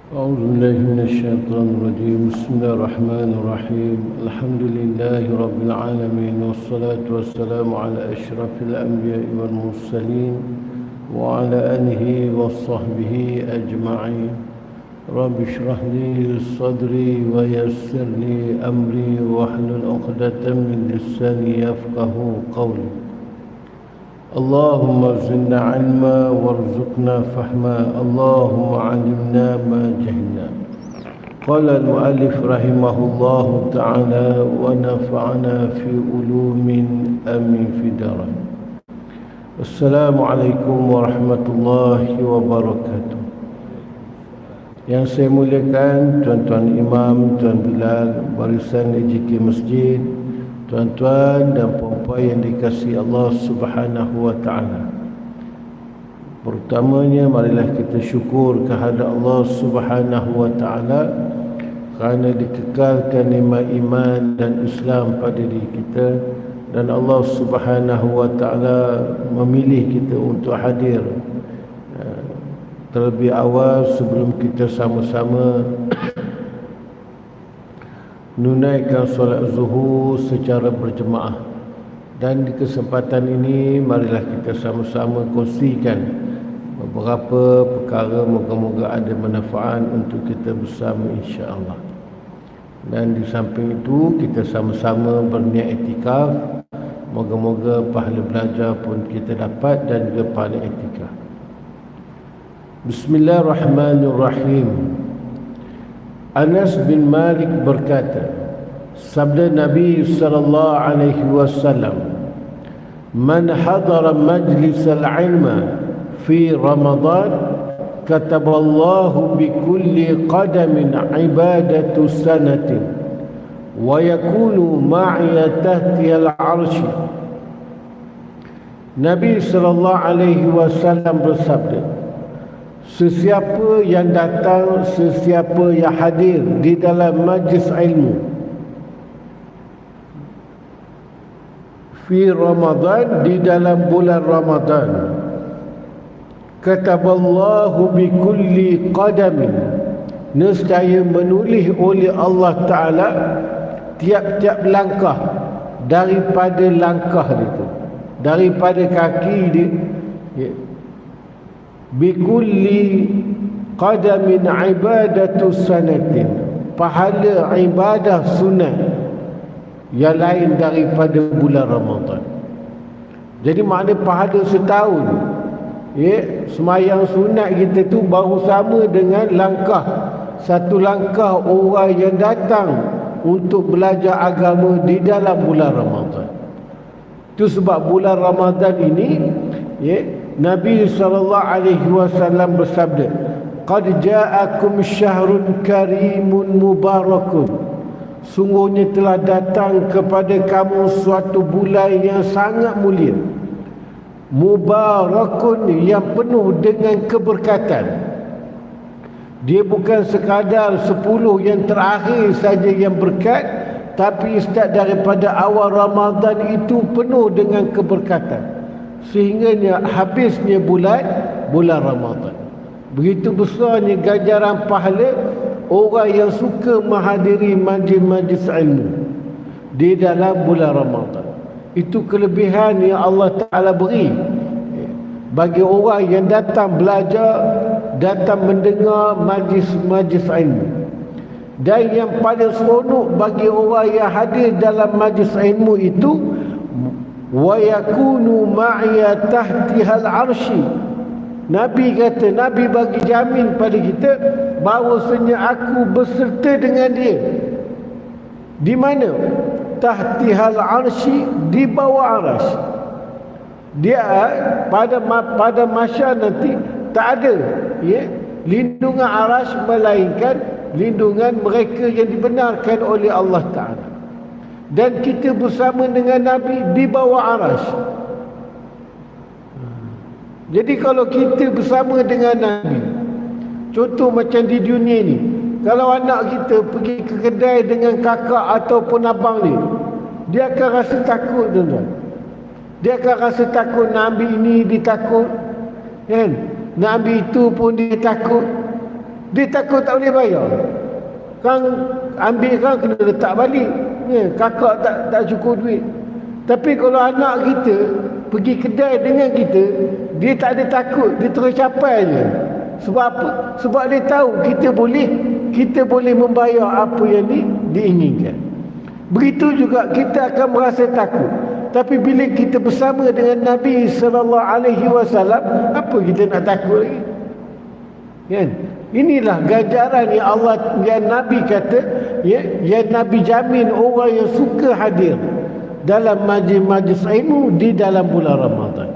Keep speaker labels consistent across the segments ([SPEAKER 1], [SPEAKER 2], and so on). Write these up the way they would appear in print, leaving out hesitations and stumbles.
[SPEAKER 1] أعوذ بالله من الشيطان الرجيم. بسم الله الرحمن الرحيم. الحمد لله رب العالمين، والصلاة والسلام على أشرف الأنبياء والمرسلين وعلى آله وصحبه أجمعين. رب اشرح لي صدري ويسر لي أمري واحلل عقدة من لساني يفقه قولي. اللهم زدنا علما وارزقنا فهما. اللهم علمنا ما جهلنا. قال المؤلف رحمه الله تعالى: ونفعنا في علوم آمين في دارين. Assalamualaikum warahmatullahi wabarakatuh. Yang saya muliakan tuan-tuan imam, tuan Bilal, barisan EJK Masjid, tuan-tuan dan puan-puan yang dikasihi Allah Subhanahu wa taala. Pertamanya, marilah kita syukur kehadrat Allah Subhanahu wa taala kerana dikekalkan nikmat iman dan Islam pada diri kita, dan Allah Subhanahu wa taala memilih kita untuk hadir terlebih awal sebelum kita sama-sama menunaikan solat zuhur secara berjemaah. Dan di kesempatan ini, marilah kita sama-sama kongsikan beberapa perkara, moga-moga ada manfaat untuk kita bersama, insya-Allah. Dan di samping itu, kita sama-sama berniat iktikaf. Moga-moga pahala belajar pun kita dapat dan juga pahala iktikaf. Bismillahirrahmanirrahim. Anas bin Malik berkata, sabda Nabi sallallahu alaihi wasallam, "Man hadara majlis al-ilma fi Ramadan, kataballahu bi kulli qadamin ibadatu sanatin wa yakunu ma'iya tahti al-'arsy." Nabi sallallahu alaihi wasallam bersabda, sesiapa yang datang, sesiapa yang hadir di dalam majlis ilmu fi Ramadan, di dalam bulan Ramadan, kataballahu bi kulli qadamin, nescaya menulis oleh Allah Ta'ala tiap-tiap langkah daripada langkah itu, daripada kaki dia, bikulli qadamin ibadatu sanatin, pahala ibadah sunat yang lain daripada bulan Ramadan. Jadi makna pahala setahun, semayang sunat kita tu baru sama dengan langkah, satu langkah orang yang datang untuk belajar agama di dalam bulan Ramadan. Itu sebab bulan Ramadan ini, Nabi SAW bersabda, "Qad ja'akum syahrun karimun mubarakun." Sungguhnya telah datang kepada kamu suatu bulan yang sangat mulia, mubarakun, yang penuh dengan keberkatan. Dia bukan sekadar 10 yang terakhir saja yang berkat, tapi start daripada awal Ramadan itu penuh dengan keberkatan, sehingga habisnya bulan Ramadan. Begitu besarnya ganjaran pahala orang yang suka menghadiri majlis-majlis ilmu di dalam bulan Ramadan. Itu kelebihan yang Allah Ta'ala beri bagi orang yang datang belajar, datang mendengar majlis-majlis ilmu. Dan yang paling seronok bagi orang yang hadir dalam majlis ilmu itu, wa yakunu ma'iya tahtihal arsy. Nabi kata, Nabi bagi jamin pada kita bahawasanya aku berserta dengan dia. Di mana? Tahtihal arsy, di bawah arasy. Dia pada masa nanti tak ada lindungan arasy melainkan lindungan mereka yang dibenarkan oleh Allah Ta'ala. Dan kita bersama dengan Nabi di bawah arasy. Jadi kalau kita bersama dengan Nabi, contoh macam di dunia ni, kalau anak kita pergi ke kedai dengan kakak ataupun abang ni, dia akan rasa takut, tuan-tuan. Dia akan rasa takut nak ambil ini, dia takut, kan? Nak ambil itu pun dia takut. Dia takut tak boleh bayar. Kan ambil kan kena letak balik. Kakak tak cukup duit. Tapi kalau anak kita pergi kedai dengan kita, dia tak ada takut, dia terus capai je. Sebab apa? Sebab dia tahu kita boleh membayar apa yang diinginkan. Begitu juga kita akan merasa takut. Tapi bila kita bersama dengan Nabi sallallahu alaihi wasallam, apa kita nak takut lagi? Kan? Inilah ganjaran yang Nabi kata, yang Nabi jamin orang yang suka hadir dalam majlis-majlis ilmu di dalam bulan Ramadan.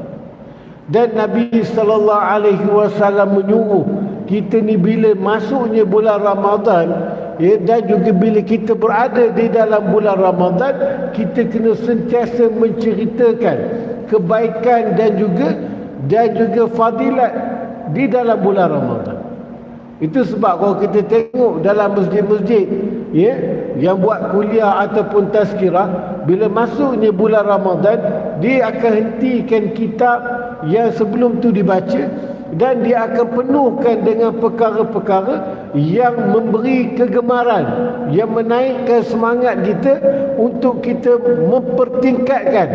[SPEAKER 1] Dan Nabi sallallahu alaihi wasallam menyuruh kita ni bila masuknya bulan Ramadan, dan juga bila kita berada di dalam bulan Ramadan, kita kena sentiasa menceritakan kebaikan dan juga fadilat di dalam bulan Ramadan. Itu sebab kalau kita tengok dalam masjid-masjid yang buat kuliah ataupun tazkirah, bila masuknya bulan Ramadan, dia akan hentikan kitab yang sebelum tu dibaca, dan dia akan penuhkan dengan perkara-perkara yang memberi kegemaran, yang menaikkan semangat kita untuk kita mempertingkatkan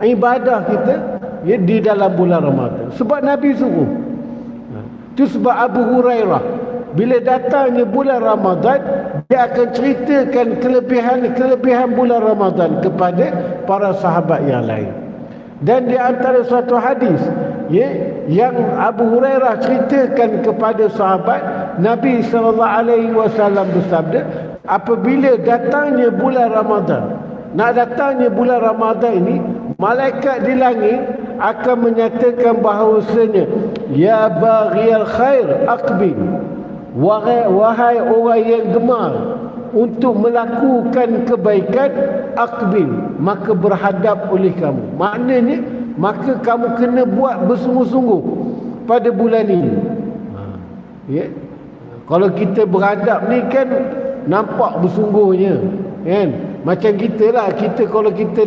[SPEAKER 1] ibadah kita di dalam bulan Ramadan. Sebab Nabi suruh. Itu sebab Abu Hurairah bila datangnya bulan Ramadan, dia akan ceritakan kelebihan bulan Ramadan kepada para sahabat yang lain. Dan di antara suatu hadis yang Abu Hurairah ceritakan kepada sahabat, Nabi SAW bersabda, apabila datangnya bulan Ramadan, nak datangnya bulan Ramadan ini, malaikat di langit akan menyatakan bahawasanya, ya baghiyal khair aqbil, wahai orang yang gemar untuk melakukan kebaikan, aqbil, maka berhadap oleh kamu. Maknanya maka kamu kena buat bersungguh-sungguh pada bulan ini. Kalau kita beradab ni kan nampak bersungguhnya, kan? Macam kita lah, kalau kita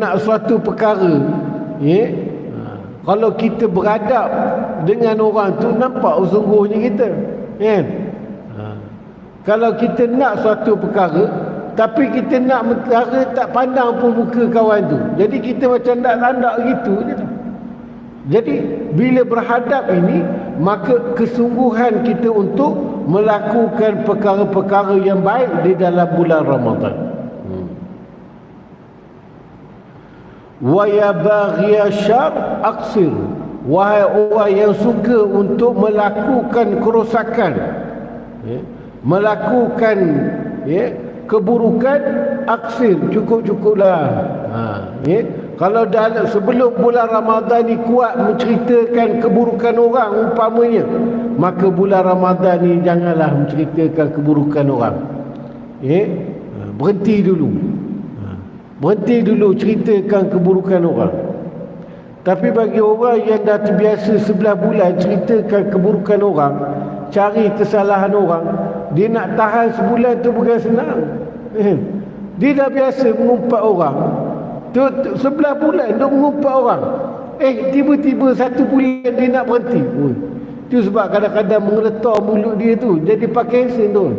[SPEAKER 1] nak suatu perkara, kalau kita beradab dengan orang tu, nampak sungguhnya kita, kan? Kalau kita nak suatu perkara, tapi kita nak perkara tak pandang pun muka kawan tu, jadi kita macam tak gitu je. Jadi bila berhadap ini, maka kesungguhan kita untuk melakukan perkara-perkara yang baik di dalam bulan Ramadan. Wa ya baghiya syar aqsir, wahai orang yang suka untuk melakukan kerosakan, melakukan keburukan, aksir, cukup-cukuplah. Kalau sebelum bulan Ramadan ni kuat menceritakan keburukan orang umpamanya, maka bulan Ramadan ni janganlah menceritakan keburukan orang. Berhenti dulu ceritakan keburukan orang. Tapi bagi orang yang dah terbiasa 11 bulan ceritakan keburukan orang, cari kesalahan orang, dia nak tahan sebulan tu bukan senang. Dia dah biasa mengumpat orang tu 11 bulan duk mengumpat orang, tiba-tiba 1 bulan dia nak berhenti. Itu sebab kadang-kadang mengeletar mulut dia tu jadi pakai sen tu.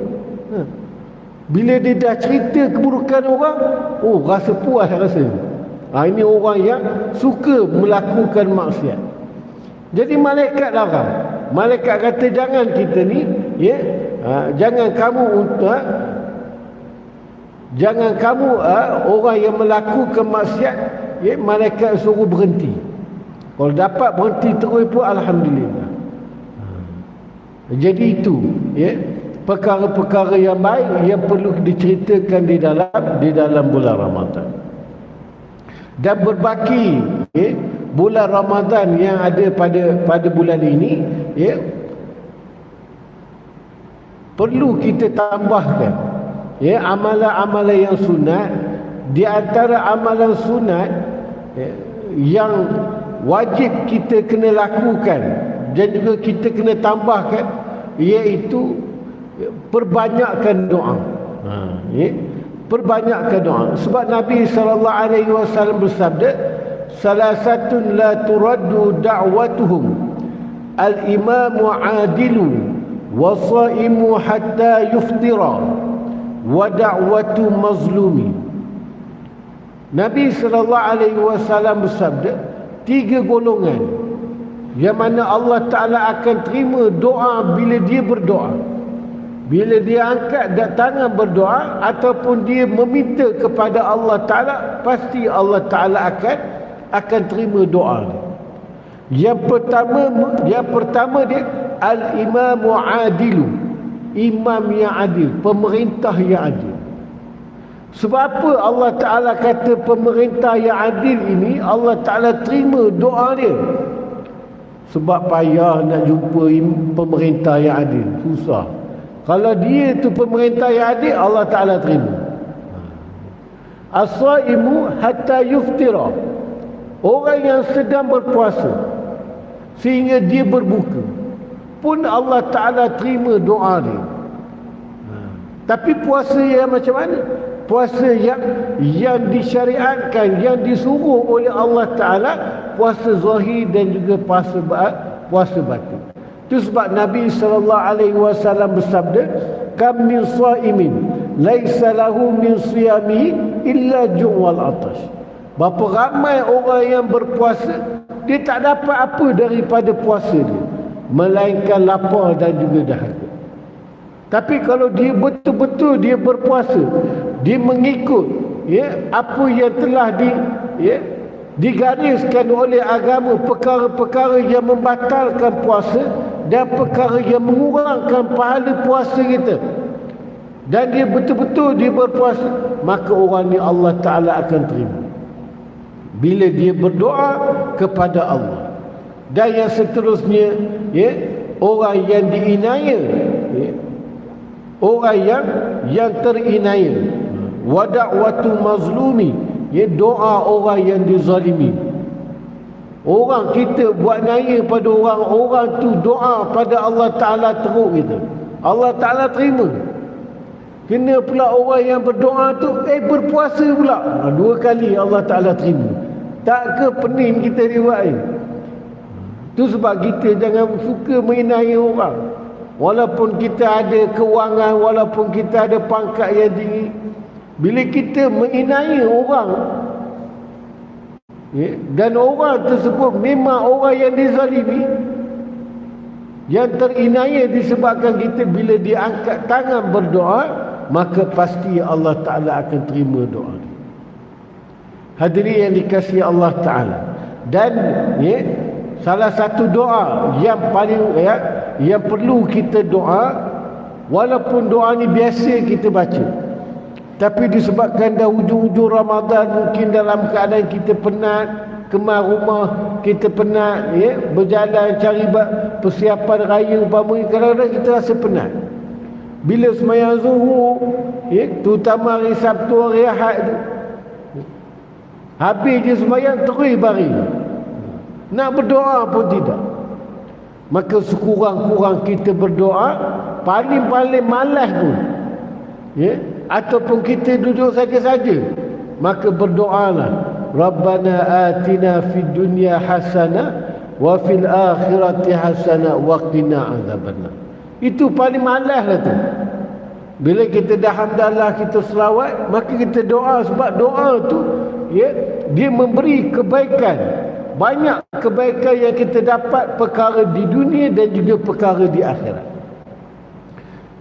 [SPEAKER 1] Bila dia dah cerita keburukan orang, rasa puas rasa. Ini orang yang suka melakukan maksiat. Jadi malaikat larang. Malaikat kata jangan kita ni, jangan kamu orang yang melakukan maksiat, malaikat suruh berhenti. Kalau dapat berhenti terus pun alhamdulillah. Jadi itu perkara-perkara yang baik yang perlu diceritakan di dalam bulan Ramadan. Dan berbaki bulan Ramadan yang ada pada bulan ini, perlu kita tambahkan amalan-amalan yang sunat. Di antara amalan sunat yang wajib kita kena lakukan dan juga kita kena tambahkan, iaitu perbanyakkan doa. Perbanyakkan doa. Sebab Nabi SAW bersabda, salasatun la turaddu da'watuhum al-imamu adilu wa saimu hatta yuftira wa da'watu mazlumi. Nabi SAW bersabda, 3 golongan yang mana Allah Ta'ala akan terima doa bila dia berdoa. Bila dia angkat tangan berdoa ataupun dia meminta kepada Allah Ta'ala, pasti Allah Ta'ala akan terima doa dia. Yang pertama dia al-imamu adilu, imam yang adil, pemerintah yang adil. Sebab apa Allah Ta'ala kata pemerintah yang adil ini Allah Ta'ala terima doa dia? Sebab payah nak jumpa pemerintah yang adil, susah. Kalau dia tu pemerintah yang adil, Allah Ta'ala terima. As-saimu hatta yuftira, orang yang sedang berpuasa sehingga dia berbuka pun Allah Ta'ala terima doa dia. Tapi puasa yang macam mana? Puasa yang disyariatkan, yang disuruh oleh Allah Ta'ala, puasa zahir dan juga puasa batin. Itu sebab Nabi SAW bersabda, kam min saimin laisa lahu min siyamihi illa ju'wal atash. Berapa ramai orang yang berpuasa, dia tak dapat apa daripada puasa dia melainkan lapar dan juga dahaga. Tapi kalau dia betul-betul dia berpuasa, dia mengikut apa yang telah digariskan oleh agama, perkara-perkara yang membatalkan puasa dan perkara yang mengurangkan pahala puasa kita, dan dia betul-betul dia berpuasa, maka orang ni Allah Ta'ala akan terima bila dia berdoa kepada Allah. Dan yang seterusnya, orang yang diinaya, orang yang terinaya, wa da'watu mazlumi, doa orang yang dizalimi. Orang kita buat naya pada orang tu doa pada Allah Ta'ala teruk kita, Allah Ta'ala terima. Kena pula orang yang berdoa tu berpuasa pula, 2 kali Allah Ta'ala terima. Tak ke pening kita buat ni? Tu sebab kita jangan suka menginai orang. Walaupun kita ada kewangan, walaupun kita ada pangkat yang tinggi, bila kita menginai orang, dan orang tersebut memang orang yang dizalimi, yang terinaya disebabkan kita, bila dia angkat tangan berdoa, maka pasti Allah Ta'ala akan terima doa dia. Hadirin yang dikasihi Allah Ta'ala. Dan salah satu doa yang paling yang perlu kita doa, walaupun doa ni biasa kita baca, tapi disebabkan dah hujung-hujung Ramadan, mungkin dalam keadaan kita penat, kemas rumah, kita penat, berjalan cari persiapan raya umpamanya, kadang-kadang kita rasa penat. Bila sembahyang zuhur, terutama hari Sabtu, hari Ahad tu, habis je sembahyang terus baring, nak berdoa pun tidak. Maka sekurang-kurang kita berdoa, paling-paling malas pun, ataupun kita duduk saja-saja, maka berdoalah, Rabbana atina fid dunya hasanah wa fil akhirati hasanah wa qina azabannar. Itu paling malas lah tu. Bila kita dah hamdalah, kita selawat, maka kita doa. Sebab doa tu dia memberi kebaikan, banyak kebaikan yang kita dapat, perkara di dunia dan juga perkara di akhirat.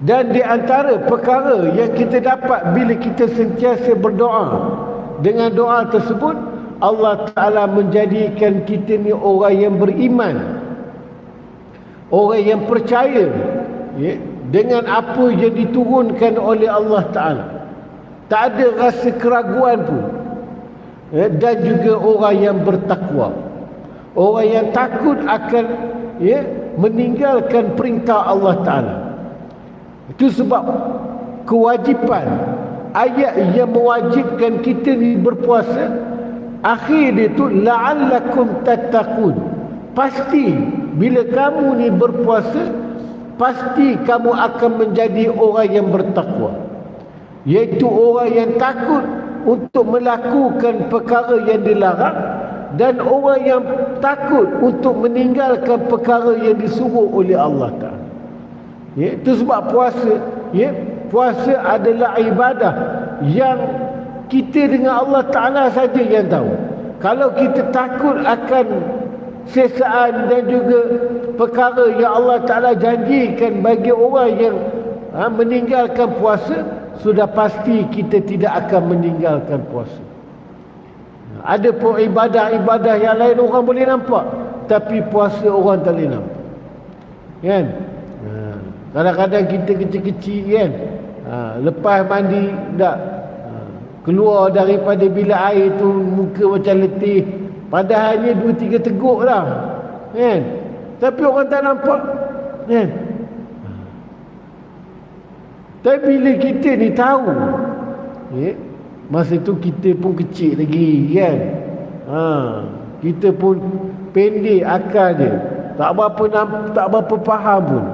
[SPEAKER 1] Dan di antara perkara yang kita dapat bila kita sentiasa berdoa, dengan doa tersebut Allah Ta'ala menjadikan kita ni orang yang beriman, orang yang percaya dengan apa yang diturunkan oleh Allah Ta'ala. Tak ada rasa keraguan pun. Dan juga orang yang bertakwa, orang yang takut akan meninggalkan perintah Allah Ta'ala. Itu sebab kewajipan ayat yang mewajibkan kita ni berpuasa, akhir dia tu la'allakum tattaqun. Pasti bila kamu ni berpuasa, pasti kamu akan menjadi orang yang bertakwa, iaitu orang yang takut untuk melakukan perkara yang dilarang dan orang yang takut untuk meninggalkan perkara yang disuruh oleh Allah Ta'ala. Ya, itu sebab puasa, ya, puasa adalah ibadah yang kita dengan Allah Ta'ala saja yang tahu. Kalau kita takut akan sesaan dan juga perkara yang Allah Ta'ala janjikan bagi orang yang meninggalkan puasa, sudah pasti kita tidak akan meninggalkan puasa. Ada pun ibadah-ibadah yang lain orang boleh nampak, tapi puasa orang tak boleh nampak, kan? Kadang-kadang kita kecil-kecil, kan, lepas mandi tak, keluar daripada bilik air tu muka macam letih, padahalnya 2-3 teguk lah, kan? Tapi orang tak nampak, kan? Tapi bila kita ni tahu, ya, masa tu kita pun kecil lagi, kan? Kita pun pendek akal dia, tak berapa faham pun,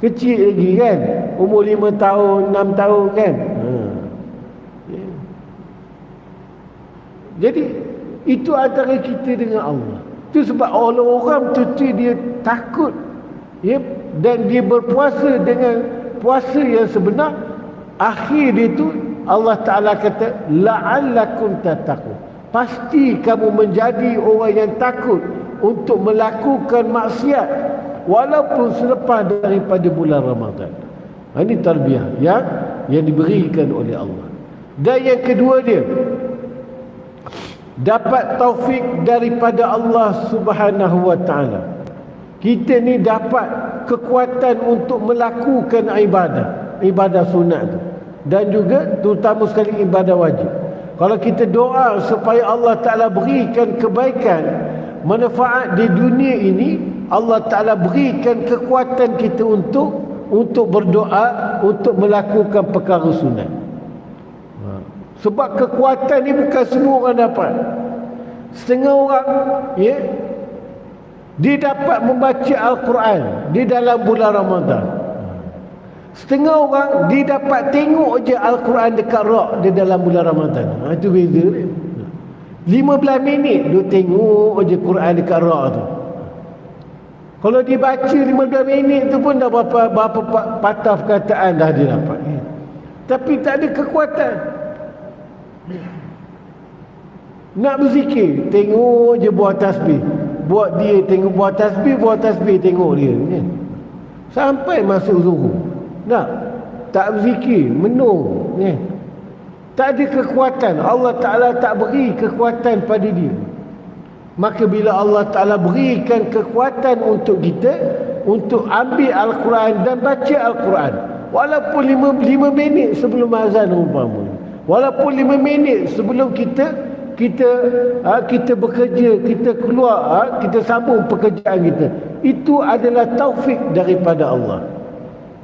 [SPEAKER 1] kecil lagi, kan? Umur 5 tahun 6 tahun, kan? Ya. Jadi itu antara kita dengan Allah. Itu sebab orang betul-betul dia takut, ya, dan dia berpuasa dengan puasa yang sebenar. Akhir dia tu Allah Ta'ala kata la'allakum tattaqun, pasti kamu menjadi orang yang takut untuk melakukan maksiat walaupun selepas daripada bulan Ramadan. Ini tarbiyah yang diberikan oleh Allah. Dan yang kedua dia dapat taufik daripada Allah Subhanahu wa Ta'ala. Kita ni dapat kekuatan untuk melakukan ibadah sunat tu, dan juga terutama sekali ibadah wajib. Kalau kita doa supaya Allah Ta'ala berikan kebaikan, manfaat di dunia ini, Allah Ta'ala berikan kekuatan kita untuk berdoa, untuk melakukan perkara sunat. Sebab kekuatan ni bukan semua orang dapat. Setengah orang, ya, dia dapat membaca Al-Quran di dalam bulan Ramadan. Setengah orang dia dapat tengok je Al-Quran dekat rak di dalam bulan Ramadan. Itu beza dia. 15 minit dia tengok je Quran dekat rak tu. Kalau dia baca 15 minit tu pun dah berapa patah perkataan dah dia dapat. Tapi tak ada kekuatan. Nak berzikir, tengok je buah tasbih. Buat dia tengok buah tasbih tengok dia, kan? Sampai masuk zuhur. Tak berzikir, menung, kan? Tak ada kekuatan. Allah Ta'ala tak beri kekuatan pada dia. Maka bila Allah Ta'ala berikan kekuatan untuk kita, untuk ambil Al-Quran dan baca Al-Quran, walaupun 5 minit sebelum azan umpamanya, walaupun 5 minit sebelum kita bekerja, kita keluar, kita sambung pekerjaan kita, itu adalah taufik daripada Allah,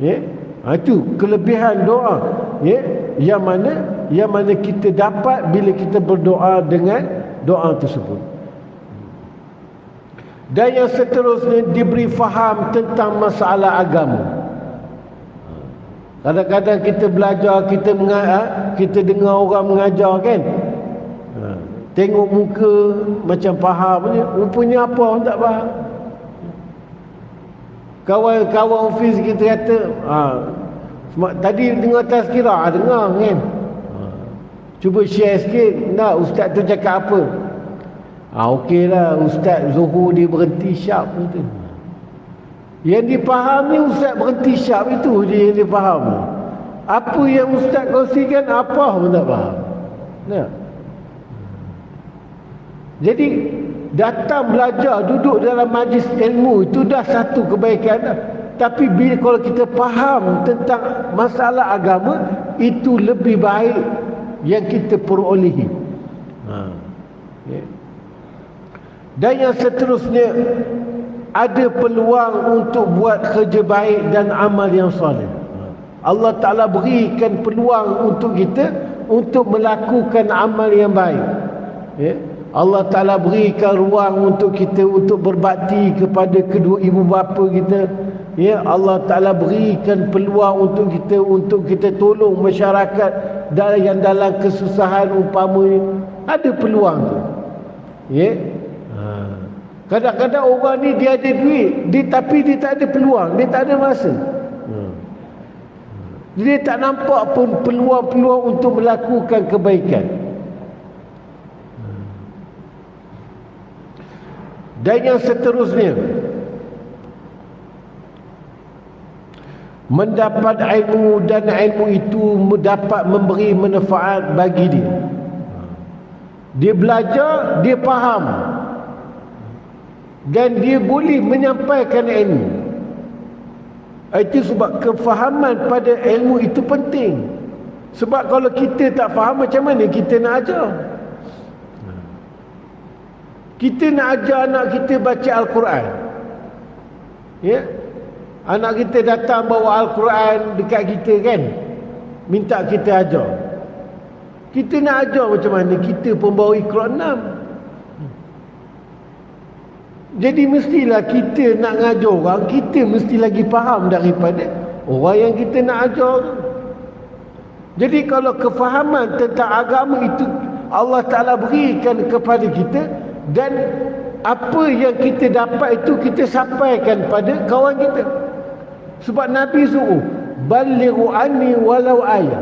[SPEAKER 1] ya. Itu kelebihan doa, ya, yang mana kita dapat bila kita berdoa dengan doa tersebut. Dan yang seterusnya, diberi faham tentang masalah agama. Kadang-kadang kita belajar, kita dengar orang mengajar, kan, tengok muka macam faham je, rupanya apa orang tak faham. Kawan-kawan ofis kita kata, tadi dengar tazkirah, dengar, kan, cuba share sikit, nak ustaz tu cakap apa. Okeylah, ustaz Zuhur dia berhenti syap itu. Yang dipahami ustaz berhenti syap itu je yang dipaham. Apa yang ustaz kongsikan, apa pun tak faham. Nah, jadi datang belajar, duduk dalam majlis ilmu itu dah satu kebaikan dah. Tapi bila kalau kita faham tentang masalah agama, itu lebih baik yang kita perolehi. Ya. Dan yang seterusnya, ada peluang untuk buat kerja baik dan amal yang soleh. Allah Ta'ala berikan peluang untuk kita untuk melakukan amal yang baik, ya. Allah Ta'ala berikan ruang untuk kita untuk berbakti kepada kedua ibu bapa kita, ya. Allah Ta'ala berikan peluang untuk kita tolong masyarakat yang dalam kesusahan umpamanya. Ada peluang tu. Ya. Kadang-kadang orang ni dia ada duit, tapi dia tak ada peluang, dia tak ada masa. Dia tak nampak pun peluang-peluang untuk melakukan kebaikan. Dan yang seterusnya, mendapat ilmu dan ilmu itu dapat memberi manfaat bagi dia. Dia belajar, dia faham, dan dia boleh menyampaikan ilmu. Itu sebab kefahaman pada ilmu itu penting. Sebab kalau kita tak faham, macam mana kita nak ajar? Kita nak ajar anak kita baca Al-Quran, ya? Anak kita datang bawa Al-Quran dekat kita kan, minta kita ajar. Kita nak ajar macam mana? Kita pun bawa Iqra' 6. Jadi mestilah kita nak ngajar orang, kita mesti lagi faham daripada orang yang kita nak ajar. Jadi kalau kefahaman tentang agama itu Allah Ta'ala berikan kepada kita, dan apa yang kita dapat itu kita sampaikan pada kawan kita. Sebab Nabi suruh, balighu anni walau ayat,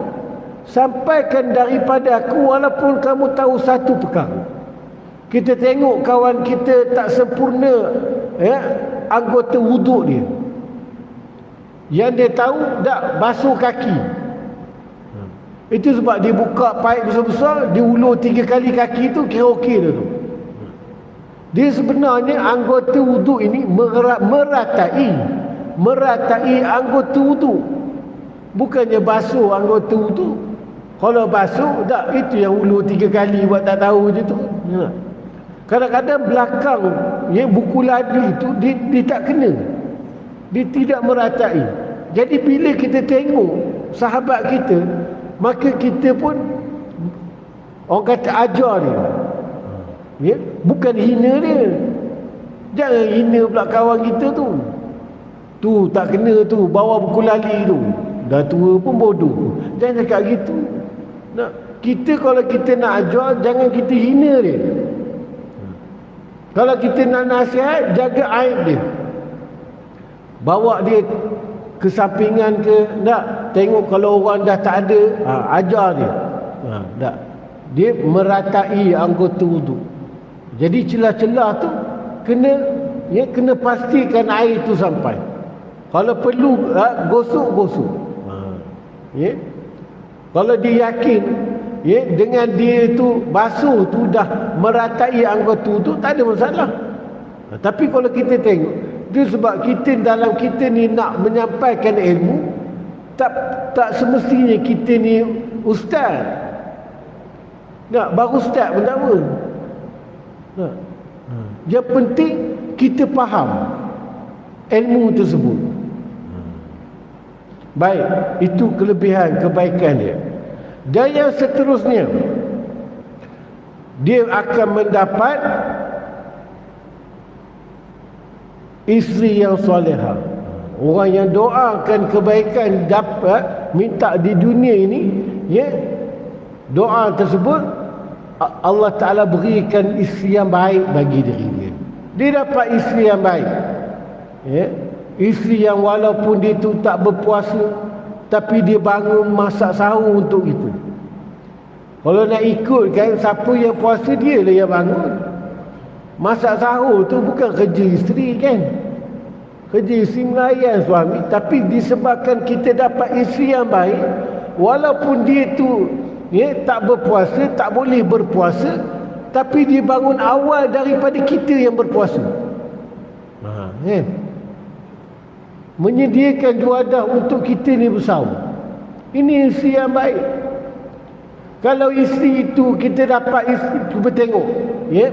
[SPEAKER 1] sampaikan daripada aku walaupun kamu tahu satu perkara. Kita tengok kawan kita tak sempurna, ya, anggota wuduk dia, yang dia tahu tak basuh kaki. Itu sebab dia buka paip besar-besar, dia ulur 3 kali kaki tu, kira okey dah tu. Dia sebenarnya anggota wuduk ini meratai anggota wuduk, bukannya basuh anggota wuduk. Kalau basuh tak, itu yang ulur 3 kali buat tak tahu je tu. Kadang-kadang belakang, ya, buku ladi tu dia tak kena, dia tidak meratai. Jadi bila kita tengok sahabat kita, maka kita pun, orang kata, ajar dia, ya? Bukan hina dia. Jangan hina pula kawan kita tu. Tu tak kena tu, bawa buku lali tu, dah tua pun bodoh. Jangan cakap gitu. Kita kalau kita nak ajar, jangan kita hina dia. Kalau kita nak nasihat, jaga aib dia. Bawa dia ke sampingan ke, tak, tengok kalau orang dah tak ada, ajar dia. Tak. Dia meratai anggota wuduk. Jadi celah-celah tu kena pastikan air tu sampai. Kalau perlu gosok. Ya. Kalau dia yakin, ya, dengan dia tu basuh tu dah meratai anggota wuduk, tak ada masalah. Tapi kalau kita tengok, itu sebab kita dalam kita ni nak menyampaikan ilmu, tak semestinya kita ni ustaz. Baru ustaz pun tak apa. Yang penting kita faham ilmu tersebut. Baik, itu kelebihan kebaikan dia. Dan yang seterusnya, dia akan mendapat isteri yang solehah. Orang yang doakan kebaikan dapat minta di dunia ini, ya, doa tersebut Allah Ta'ala berikan isteri yang baik bagi diri dia. Dia dapat isteri yang baik, ya. Isteri yang walaupun dia tu tak berpuasa, tapi dia bangun masak sahur untuk itu. Kalau nak ikut kan, siapa yang puasa, dia lah yang bangun. Masak sahur tu bukan kerja isteri kan, kerja isteri melayan suami. Tapi disebabkan kita dapat isteri yang baik, walaupun dia tu, ya, tak berpuasa, tak boleh berpuasa, tapi dia bangun awal daripada kita yang berpuasa. Kan? Menyediakan juadah untuk kita ni bersama. Ini isteri yang baik. Kalau isteri itu kita dapat isteri, cuba tengok, ya,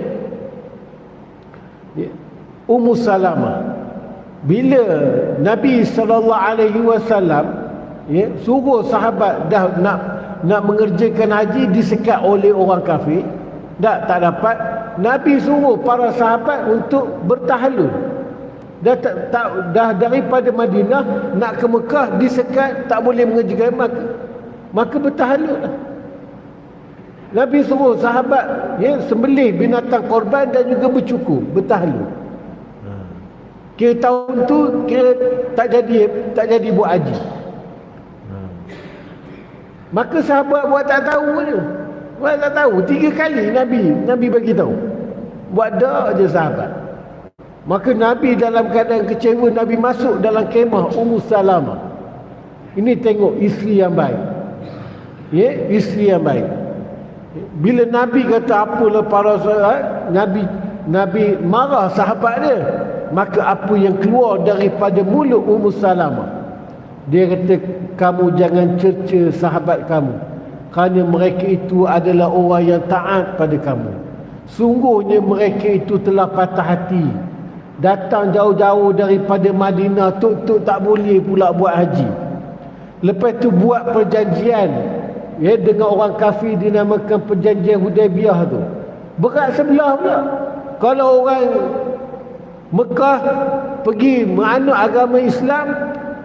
[SPEAKER 1] Ummu Salamah, bila Nabi SAW, ya, suruh sahabat dah nak mengerjakan haji, disekat oleh orang kafir, tak dapat. Nabi suruh para sahabat untuk bertahallul. Dah daripada Madinah nak ke Mekah, disekat, tak boleh mengerjakan, maka bertahallul lah. Nabi suruh sahabat sembelih binatang korban dan juga bercukur, bertahlul. Kira tahun tu kira tak jadi buat haji. Maka sahabat buat tak tahu je. Buat tak tahu. 3 kali Nabi bagi tahu. Buat dak je sahabat. Maka Nabi dalam keadaan kecewa, Nabi masuk dalam kemah Ummu Salamah. Ini tengok isteri yang baik. Isteri yang baik. Bila Nabi kata apalah para sahabat, Nabi marah sahabat dia. Maka apa yang keluar daripada mulut Ummu Salamah, dia kata, kamu jangan cerca sahabat kamu, kerana mereka itu adalah orang yang taat pada kamu. Sungguhnya mereka itu telah patah hati, datang jauh-jauh daripada Madinah, tuk-tuk tak boleh pula buat haji. Lepas tu buat perjanjian dengan orang kafir, dinamakan perjanjian Hudaibiyah tu. Berat sebelah pula. Kalau orang Mekah pergi menganut agama Islam,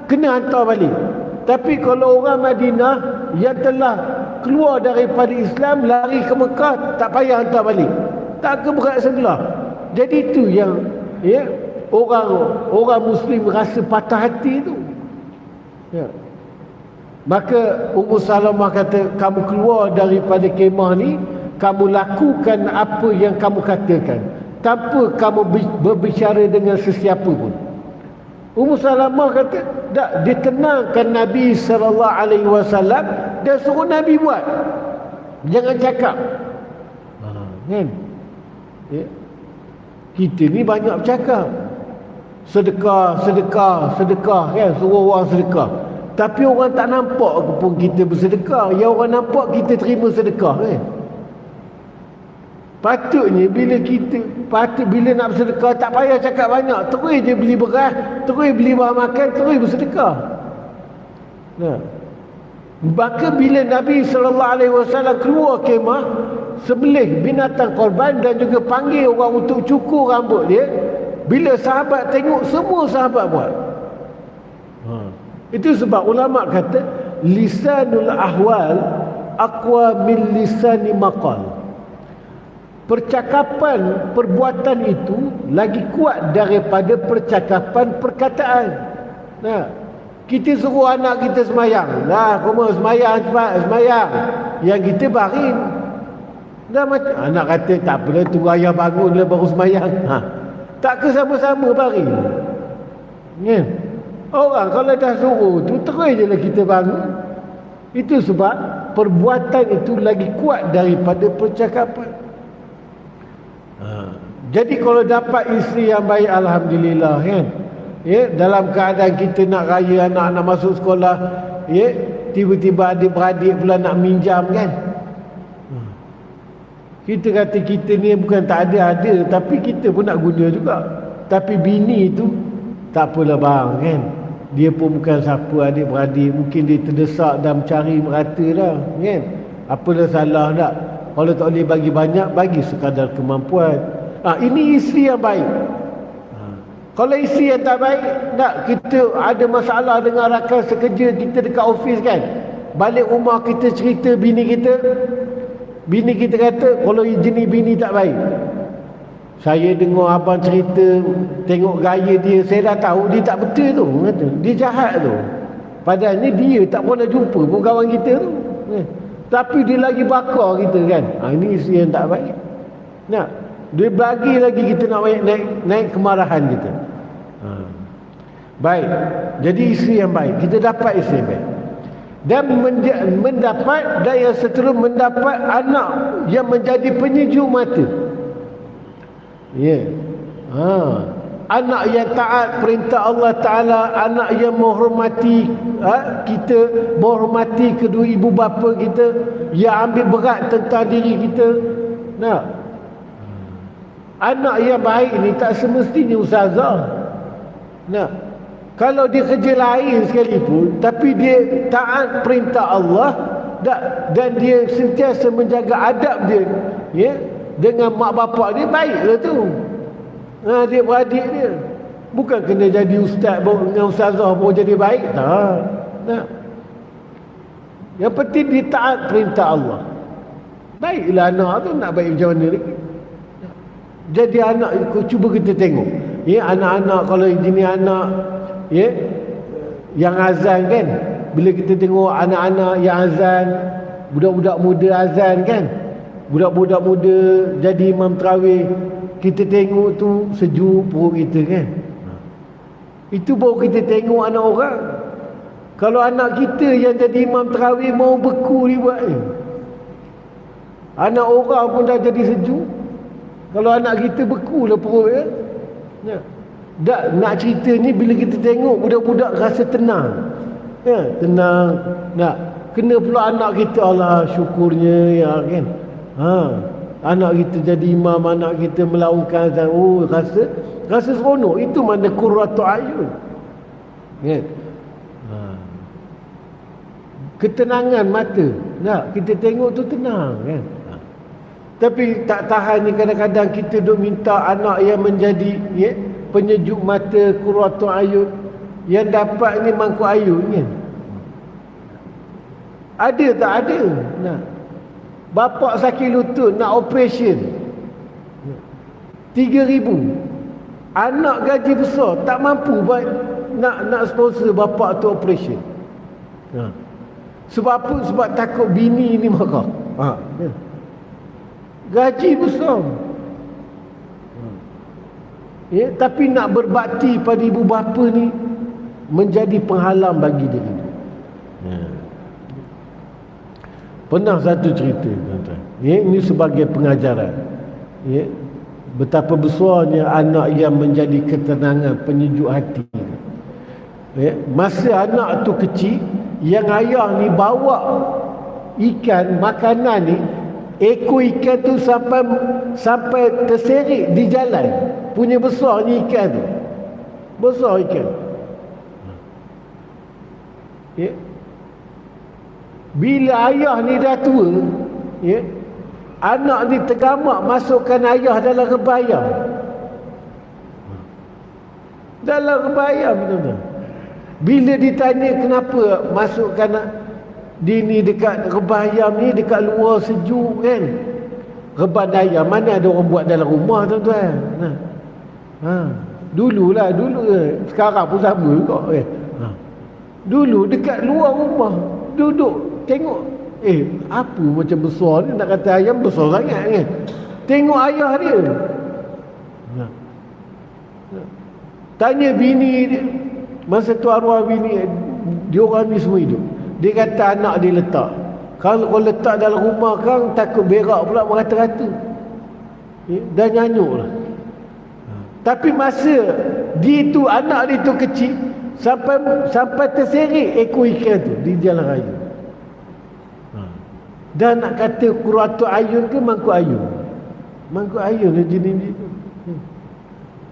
[SPEAKER 1] kena hantar balik. Tapi kalau orang Madinah yang telah keluar daripada Islam, lari ke Mekah, tak payah hantar balik. Tak ke berat sebelah. Jadi itu yang orang Muslim rasa patah hati tu. Maka Ummu Salamah kata, kamu keluar daripada kemah ni, kamu lakukan apa yang kamu katakan, tanpa kamu berbicara dengan sesiapa pun. Ummu Salamah kata, tak, ditenangkan Nabi SAW dan suruh Nabi buat. Jangan cakap. Kan? Kita ni banyak bercakap. Sedekah kan, suruh orang sedekah. Tapi orang tak nampak pun kita bersedekah. Yang orang nampak kita terima sedekah kan. Patutnya bila nak bersedekah tak payah cakap banyak, terus je beli beras, terus beli bahan makan, terus bersedekah. Maka bila Nabi SAW keluar kemah, sembelih binatang korban dan juga panggil orang untuk cukur rambut dia, bila sahabat tengok, semua sahabat buat. Itu sebab ulama kata lisanul ahwal aqwa min lisani maqal. Percakapan perbuatan itu lagi kuat daripada percakapan perkataan. Kita suruh anak kita semayang, kamu semayang cepat, semayang. Yang kita baring. Macam anak kata tak apa, tunggu ayah bangun lah baru semayang. Tak ke sama-sama baring. Orang kalau dah suruh tu, terus je lah kita bangun. Itu sebab perbuatan itu lagi kuat daripada percakapan. Jadi kalau dapat isteri yang baik, alhamdulillah kan. Dalam keadaan kita nak raya, anak-anak masuk sekolah, tiba-tiba adik-beradik pula nak minjam kan. Kita kata kita ni bukan tak ada, tapi kita pun nak guna juga. Tapi bini tu tak apalah bang kan. Dia pun bukan siapa, adik-beradik, mungkin dia terdesak dan mencari merata dah kan. Apalah salah tak? Kalau tak boleh bagi banyak, bagi sekadar kemampuan. Ini isteri yang baik. Kalau isteri yang tak baik, tak, kita ada masalah dengan rakan sekerja kita dekat ofis kan. Balik rumah kita cerita bini kita kata, kalau jenis bini tak baik. Saya dengar abang cerita, tengok gaya dia, saya dah tahu dia tak betul tu. Kata, dia jahat tu. Padahal ni dia tak pernah jumpa pun kawan kita tu. Tapi dia lagi bakar kita kan. Ini isteri yang tak baik. Dia bagi lagi kita nak naik kemarahan kita. Baik. Jadi isteri yang baik, kita dapat isteri yang baik. Dan mendapat, dan yang seterusnya mendapat anak yang menjadi penyejuk mata. Anak yang taat perintah Allah Ta'ala, anak yang menghormati kita, menghormati kedua ibu bapa kita, yang ambil berat tentang diri kita. Anak yang baik ni tak semestinya ustazah. Kalau dia kerja lain sekalipun, tapi dia taat perintah Allah dan dia sentiasa menjaga adab dia dengan mak bapak dia, baiklah tu. Dia beradik dia. Bukan kena jadi ustaz dengan ustazah baru jadi baik. Tak. Yang penting dia taat perintah Allah. Baiklah anak tu, nak baik macam mana lagi? Jadi anak, cuba kita tengok, ya, anak-anak kalau jenis anak, ya, yang azan kan, bila kita tengok anak-anak yang azan, budak-budak muda azan kan, budak-budak muda jadi imam tarawih, kita tengok tu sejuk perut kita kan. Itu baru kita tengok anak orang. Kalau anak kita yang jadi imam tarawih mau beku dia buat ni, anak orang pun dah jadi sejuk. Kalau anak kita beku lah perut ya. Nak cerita ni bila kita tengok budak-budak rasa tenang. Ya, tenang. Nak kena pula anak kita, Allah syukurnya ya kan. Anak kita jadi imam, anak kita melakukan azan, oh rasa seronok. Itu mana qurratu ayun. Kan? Ketenangan mata. Nak kita tengok tu tenang kan. Tapi tak tahan ni, kadang-kadang kita duk minta anak yang menjadi, ya, penyejuk mata, qurratu ayun. Yang dapat ni mangkuk ayun kan. Ada tak ada? Nah, bapak sakit lutut nak operation 3,000. Anak gaji besar tak mampu nak sponsor bapak tu operation. Sebab apa? Sebab takut bini ni marah. Gaji besar. Ya, tapi nak berbakti pada ibu bapa ni menjadi penghalang bagi dia. Pernah satu cerita, tuan-tuan. Ya, ini sebagai pengajaran. Ya, betapa besarnya anak yang menjadi ketenangan, penyejuk hati. Ya, masa anak tu kecil, yang ayah ni bawa ikan, makanan ni, ekor ikan tu sampai terserik di jalan. Punya besarnya ikan tu. Besar ikan. Ya. Bila ayah ni dah tua, ya, anak ni tergamak masukkan ayah dalam rebayam. Dalam rebayam, betul-betul. Bila ditanya kenapa masukkan dia ni dekat rebayam ni, dekat luar sejuk kan. Reban ayam mana ada orang buat dalam rumah, tuan-tuan. Dulu. Sekarang pun sama juga kan. Dulu dekat luar rumah, duduk tengok, apa macam besar ni, nak kata ayam besar sangat kan. Tengok ayah dia. Tanya bini dia, masa tu arwah bini dia, orang ni semua hidup. Dia kata anak dia letak, kalau kau letak dalam rumah kan, takut berak pula merata-rata. Dah nyanyuk lah. Tapi masa dia tu, anak dia tu kecil, sampai terserik ekor ikan tu di jalan raya. Dan nak kata qurratu ayun ke mangkuk ayun? Mangkuk ayun jenis itu.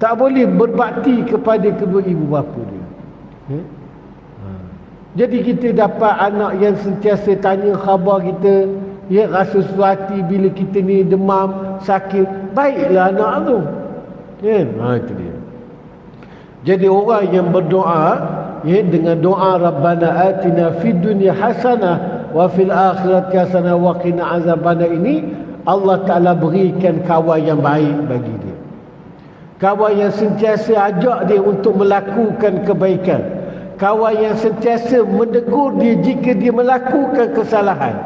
[SPEAKER 1] Tak boleh berbakti kepada kedua ibu bapa dia. Jadi kita dapat anak yang sentiasa tanya khabar kita, ya, rasa suatu bila kita ni demam, sakit, baiklah anak tu. Kan? Itu dia. Jadi orang yang berdoa, ya, dengan doa Rabbana atina fid dunya hasanah wa fil akhirati hasanah wa qina azabannar ini, Allah Ta'ala berikan kawan yang baik bagi dia. Kawan yang sentiasa ajak dia untuk melakukan kebaikan. Kawan yang sentiasa menegur dia jika dia melakukan kesalahan.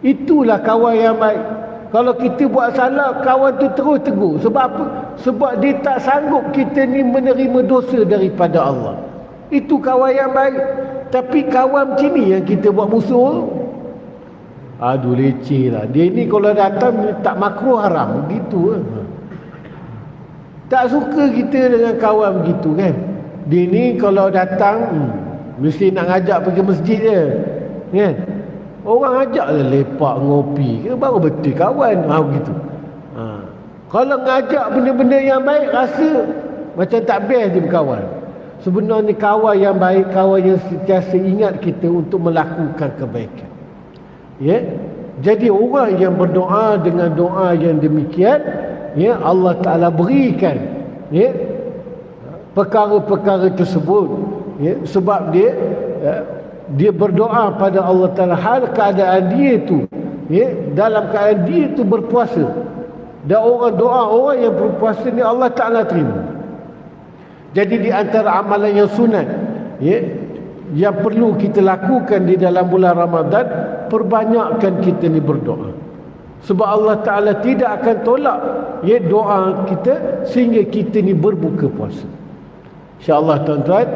[SPEAKER 1] Itulah kawan yang baik. Kalau kita buat salah, kawan tu terus tegur. Sebab apa? Sebab dia tak sanggup kita ni menerima dosa daripada Allah. Itu kawan yang baik. Tapi kawan macam ni yang kita buat musuh. Aduh, leceh lah. Dia ni kalau datang tak makruh haram. Begitu lah. Tak suka kita dengan kawan begitu kan. Dia ni kalau datang mesti nak ngajak pergi masjid je kan. Orang ajaklah lepak ngopi ke, baru betul kawan. Begitu. Kalau ngajak benda-benda yang baik, rasa macam tak best dia berkawan. Sebenarnya kawan yang baik, kawan yang sentiasa ingat kita untuk melakukan kebaikan. Ya. Jadi orang yang berdoa dengan doa yang demikian, ya, Allah Ta'ala berikan, ya, perkara-perkara tersebut, ya, sebab dia berdoa pada Allah Ta'ala, hal keadaan dia tu ya, dalam keadaan dia itu berpuasa. Dan doa orang yang berpuasa ni Allah Ta'ala terima. Jadi di antara amalan yang sunat, ya, yang perlu kita lakukan di dalam bulan Ramadan, perbanyakkan kita ni berdoa. Sebab Allah Ta'ala tidak akan tolak, ya, doa kita sehingga kita ni berbuka puasa. InsyaAllah tuan-tuan,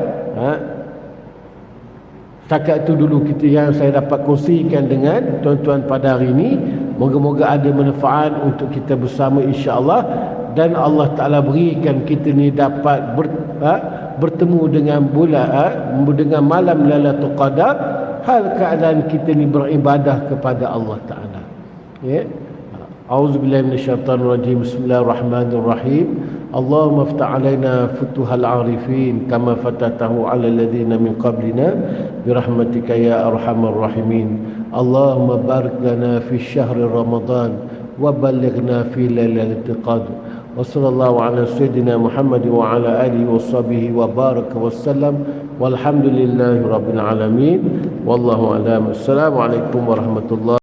[SPEAKER 1] setakat itu dulu kita yang saya dapat kongsikan dengan tuan-tuan pada hari ini. Moga-moga ada manfaat untuk kita bersama insya-Allah, dan Allah Ta'ala berikan kita ni dapat bertemu dengan dengan malam Lailatul Qadar, hal keadaan kita ni beribadah kepada Allah Ta'ala. Ya. A'udzubillahi minasyaitonirrajim. Bismillahirrahmanirrahim. Allahumma iftah 'alaina futuhal 'arifin kama fatatahu 'ala alladhina min qablina birahmatika ya arhamar rahimin. Allahumma barik lana fi syahri Ramadan wa ballighna fi lailatul qadr. Wa sallallahu ala sayyidina Muhammad wa ala alihi wa sahbihi wa baraka wa sallam. Walhamdulillahi rabbil alamin. Wallahu a'lam. Assalamualaikum warahmatullahi